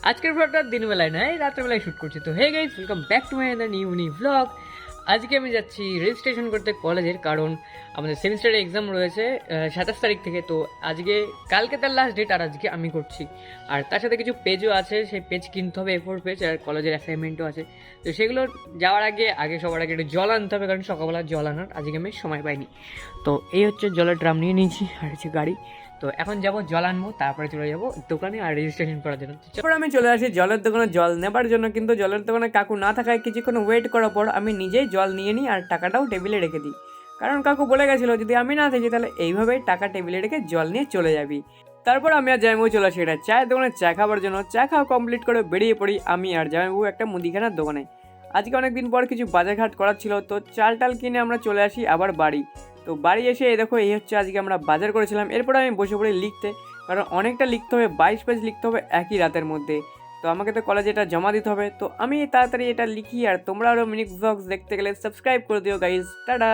আজকের ব্লগটা দিনবেলায় নয়, রাত্রেবেলায় শ্যুট করছি। তো hey guys, welcome back to my new blog. আজকে আমি যাচ্ছি রেজিস্ট্রেশন করতে কলেজের, কারণ আমাদের সেমিস্টারের এক্সাম রয়েছে 27 তারিখ থেকে। তো আজকে, কালকে তার লাস্ট ডেট, আর আজকে আমি করছি। আর তার সাথে কিছু পেজও আছে, সেই পেজ কিনতে হবে, A4 পেজ, আর কলেজের অ্যাসাইনমেন্টও আছে। তো সেগুলো যাওয়ার আগে সবার আগে একটু জল আনতে হবে, কারণ সকালবেলা জল আনার আজকে আমি সময় পাইনি। তো এই হচ্ছে জলের ড্রাম নিয়ে নিয়েছি, আর হচ্ছে গাড়ি। তো এখন যাবো জল আনবো, তারপরে চলে যাবো দোকানে আর রেজিস্ট্রেশন করার জন্য। তারপর আমি চলে আসি জলের দোকানে জল নেবার জন্য, কিন্তু জলের দোকানে কাকু না থাকায় কিছুক্ষণ ওয়েট করার পর আমি নিজেই জল নিয়ে নিই আর টাকাটাও টেবিলে রেখে দিই। কারণ কাকু বলে গেছিলো যদি আমি না থাকি তাহলে এইভাবেই টাকা টেবিলে রেখে জল নিয়ে চলে যাবি। তারপর আমি আর জামাইবাবু চলে আসি এটা চায়ের দোকানে চা খাবার জন্য। চা খাওয়া কমপ্লিট করে বেরিয়ে পড়ি আমি আর জামাইবাবু একটা মুদিখানার দোকানে। আজকে অনেকদিন পর কিছু বাজারঘাট করার ছিল, তো চাল টাল কিনে আমরা চলে আসি আবার বাড়ি। তো বাড়ি এসে দেখো এই হচ্ছে আজকে আমরা বাজার করেছিলাম। এরপরে আমি বসে পড়ি লিখতে, কারণ অনেকটা লিখতে হবে, 22 পেজ লিখতে হবে একই রাতের মধ্যে। তো আমাকে তো কলেজে এটা জমা দিতে হবে, তো আমি তাড়াতাড়ি এটা লিখি। আর তোমরা আরও মিনি ব্লগস দেখতে গেলে সাবস্ক্রাইব করে দিও গাইজ। টাটা।